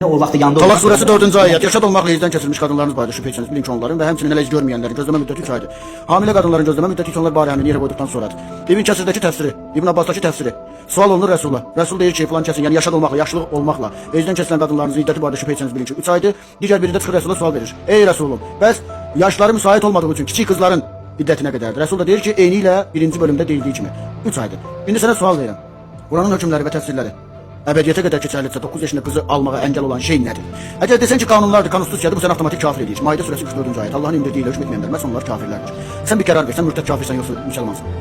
O vaxtı yanında Talaq surəsi 4-cü ayət. Yaşad olmaqla izdən keçirilmiş qadınlarınız barədə şübhə etsəniz bilin ki, onların və həmçinin elə iz görməyənlərin gözləmə müddəti 3 aydır. Hamilə qadınların gözləmə müddəti isə onlar barə həmin yerə qoyduqdan sonradır. İbn Kəsirdəki təfsiri, İbn Abbasdakı təfsiri. Sual olunur Rəsula. Rəsul deyir ki, filan kəsin, yəni yaşad olmaqla, yaşlılıq olmaqla izdən keçirilən qadınlarınızın iddəti barədə şübhə etsəniz bilin ki, 3 aydır. Digər biri də çıxır Rəsula sual verir. Ey Rəsulum, bəs yaşları müsait olmadığı üçün kiçik qızların iddəti nə qədərdir? Rəsul da deyir ki, eyni ilə birinci bölümdə deyildiyi kimi 3 aydır. İndi sənə sual verirəm. Quranın hökmləri və təfsirləri əbədiyyətə qədər keçərlidirsə 9 yaşında qızı almağa əngəl olan şey nədir? Əgər desən ki, qanunlardır, konstitusiyadır, bu səni avtomatik kafir edir. Maidə surəsi 44-cü ayət. Allahın indirdiyi ilə hökm etməyənlər, məhz onlar kafirlərdir. Sən bir qərar ver, sən mürtəd kafirsən yoxsa müsəlmansan?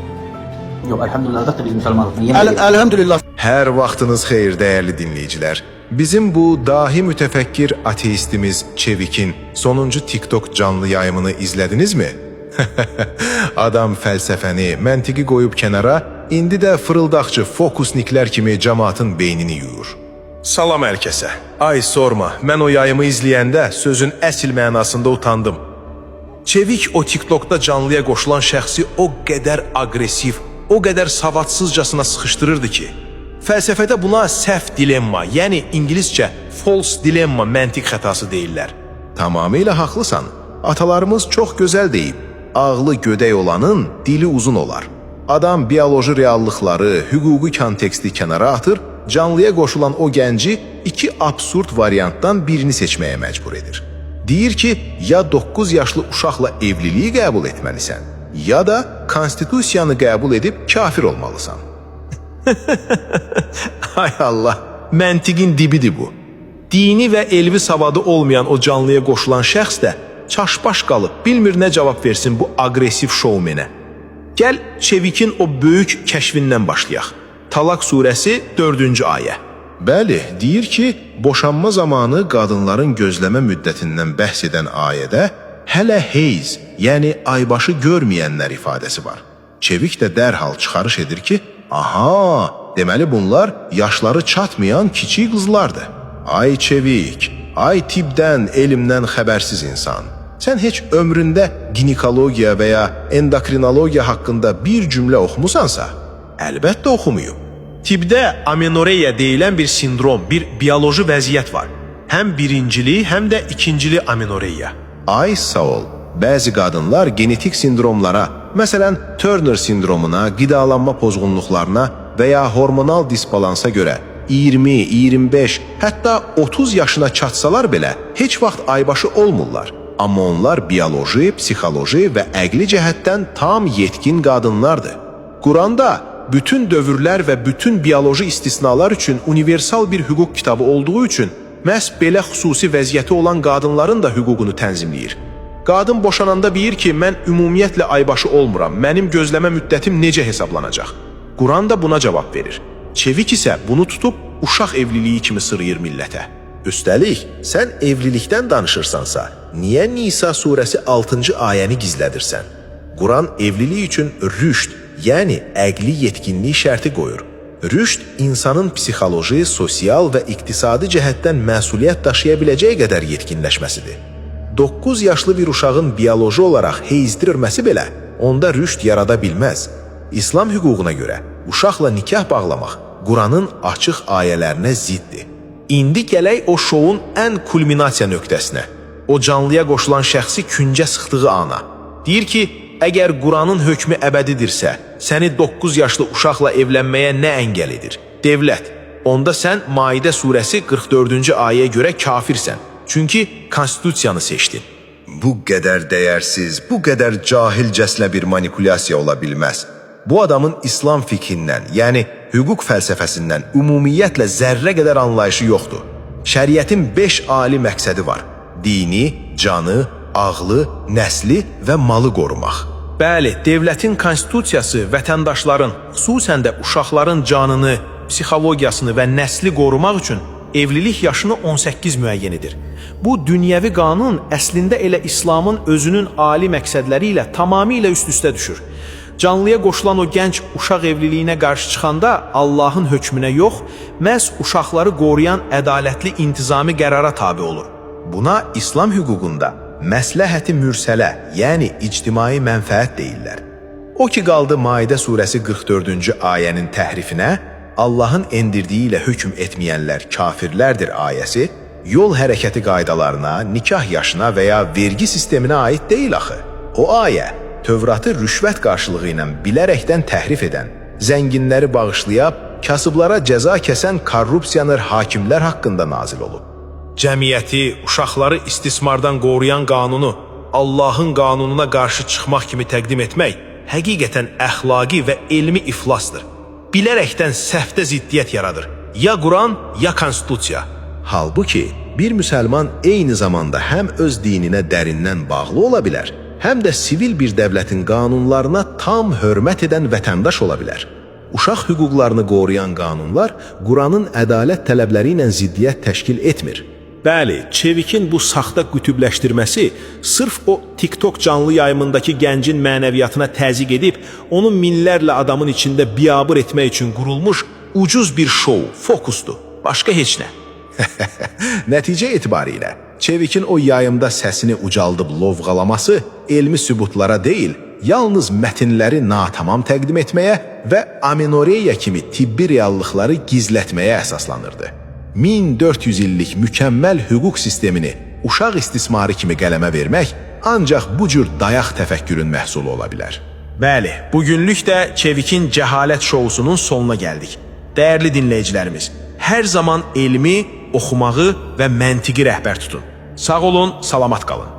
Yox, əlhamdülillah, əlbəttə biz müsəlmanıq. Əlhamdülillah. Hər vaxtınız xeyir dəyərli dinləyicilər. Bizim bu dahi mütəfəkkir ateistimiz Çevik'in sonuncu TikTok canlı yayımını izlədinizmi? Adam fəlsəfəni, məntiqi qoyub kənara, indi də fırıldaqçı fokusniklər kimi cəmaatın beynini yuyur. Salam hər kəsə. Ay sorma, mən o yayımı izləyəndə sözün əsl mənasında utandım. Çevik o TikTokda canlıya qoşulan şəxsi o qədər aqressiv, o qədər savadsızcasına sıxışdırırdı ki, fəlsəfədə buna səhv dilemma, yəni ingiliscə false dilemma məntiq xətası deyirlər. Tamamilə haqlısan. Atalarımız çox gözəl deyib, ağlı gödək olanın dili uzun olar. Adam bioloji reallıqları, hüquqi konteksti kənara atır, canlıya qoşulan o gənci iki absurd variantdan birini seçməyə məcbur edir. Deyir ki, ya 9 yaşlı uşaqla evliliyi qəbul etməlisən, ya da konstitusiyanı qəbul edib kafir olmalısan. Ay Allah, məntiqin dibidir bu. Dini və elvi savadı olmayan o canlıya qoşulan şəxs də çaşbaş qalıb, bilmir nə cavab versin bu aqressiv şoumenə. Gəl Çevik'in o böyük kəşfindən başlayaq. Talaq surəsi 4-cü ayə. Bəli, deyir ki, boşanma zamanı qadınların gözləmə müddətindən bəhs edən ayədə hələ heyz, yəni aybaşı görməyənlər ifadəsi var. Çevik də dərhal çıxarış edir ki, aha, deməli bunlar yaşları çatmayan kiçik qızlardır. Ay Çevik, ay tibdən, elmdən xəbərsiz insan. Sən heç ömründə ginekologiya və ya endokrinologiya haqqında bir cümlə oxumusansa, əlbəttə oxumuyub. Tibdə amenoreya deyilən bir sindrom, bir bioloji vəziyyət var. Həm birincili, həm də ikincili amenoreya. Ay sağ ol, bəzi qadınlar genetik sindromlara, məsələn, Turner sindromuna, qidalanma pozğunluqlarına və ya hormonal disbalansa görə 20, 25, hətta 30 yaşına çatsalar belə heç vaxt aybaşı olmurlar. Amma onlar bioloji, psixoloji və əqli cəhətdən tam yetkin qadınlardır. Quranda bütün dövrlər və bütün bioloji istisnalar üçün universal bir hüquq kitabı olduğu üçün məhz belə xüsusi vəziyyəti olan qadınların da hüququnu tənzimləyir. Qadın boşananda deyir ki, mən ümumiyyətlə aybaşı olmuram, mənim gözləmə müddətim necə hesablanacaq? Quran da buna cavab verir. Çevik isə bunu tutub uşaq evliliyi kimi sırıyır millətə. Üstəlik, sən evlilikdən danışırsansa, niyə Nisa surəsi 6-cı ayəni gizlədirsən? Quran evlilik üçün rüşd, yəni əqli yetkinlik şərti qoyur. Rüşd insanın psixoloji, sosial və iqtisadi cəhətdən məsuliyyət daşıya biləcəyi qədər yetkinləşməsidir. 9 yaşlı bir uşağın bioloji olaraq heyzdirilməsi belə onda rüşd yarada bilməz. İslam hüququna görə uşaqla nikah bağlamaq Quranın açıq ayələrinə ziddir. İndi gələk o şoun ən kulminasiya nöqtəsinə. O canlıya qoşulan şəxsi küncə sıxdığı ana. Deyir ki, əgər Quranın hökmü əbədidirsə, səni 9 yaşlı uşaqla evlənməyə nə əngəl edir? Devlət, onda sən Maidə surəsi 44-cü ayəyə görə kafirsən. Çünki konstitusiyanı seçdin. Bu qədər dəyərsiz, bu qədər cahilcəslə bir manipulyasiya ola bilməz. Bu adamın İslam fikrindən, yəni hüquq fəlsəfəsindən ümumiyyətlə zərrə qədər anlayışı yoxdur. Şəriətin 5 ali məqsədi var. Dini, canı, ağlı, nəsli və malı qorumaq. Bəli, devlətin konstitusiyası vətəndaşların, xüsusən də uşaqların canını, psixologiyasını və nəsli qorumaq üçün evlilik yaşını 18 müəyyən edir. Bu dünyəvi qanun əslində elə İslamın özünün ali məqsədləri ilə tamamilə üst-üstə düşür. Canlıya qoşulan o gənc uşaq evliliyinə qarşı çıxanda Allahın hökmünə yox, məhz uşaqları qoruyan ədalətli intizami qərara tabi olur. Buna İslam hüququnda məsləhəti mürsələ, yəni ictimai mənfəət deyirlər. O ki qaldı Maidə surəsi 44-cü ayənin təhrifinə, Allahın endirdiyi ilə hökm etməyənlər kafirlərdir ayəsi, yol hərəkəti qaydalarına, nikah yaşına və ya vergi sisteminə aid deyil axı. O ayə Tövratı rüşvət qarşılığı ilə bilərəkdən təhrif edən, zənginləri bağışlayıb, kasıblara cəza kəsən korrupsiyanır hakimlər haqqında nazil olub. Cəmiyyəti, uşaqları istismardan qoruyan qanunu Allahın qanununa qarşı çıxmaq kimi təqdim etmək həqiqətən əxlaqi və elmi iflasdır. Bilərəkdən səhvdə ziddiyyət yaradır. Ya Quran, ya konstitusiya. Halbuki bir müsəlman eyni zamanda həm öz dininə dərindən bağlı ola bilər, həm də sivil bir dövlətin qanunlarına tam hörmət edən vətəndaş ola bilər. Uşaq hüquqlarını qoruyan qanunlar Quranın ədalət tələbləri ilə ziddiyyət təşkil etmir. Bəli, Çevikin bu saxta qütübləşdirməsi sırf o TikTok canlı yayımındakı gəncin mənəviyyatına təzyiq edib, onu minlərlə adamın içində biabır etmək üçün qurulmuş ucuz bir şou, fokusdur. Başqa heç nə. Nəticə etibarilə, Çevikin o yayımda səsini ucaldıb lovğalaması elmi sübutlara deyil, yalnız mətinləri natamam təqdim etməyə və amenoreya kimi tibbi reallıqları gizlətməyə əsaslanırdı. 1400 illik mükəmməl hüquq sistemini uşaq istismarı kimi qələmə vermək ancaq bu cür dayaq təfəkkürün məhsulu ola bilər. Bəli, bugünlük də Çevikin cəhalət şousunun sonuna gəldik. Dəyərli dinləyicilərimiz, hər zaman elmi, oxumağı və məntiqi rəhbər tutun. Sağ olun, salamat qalın.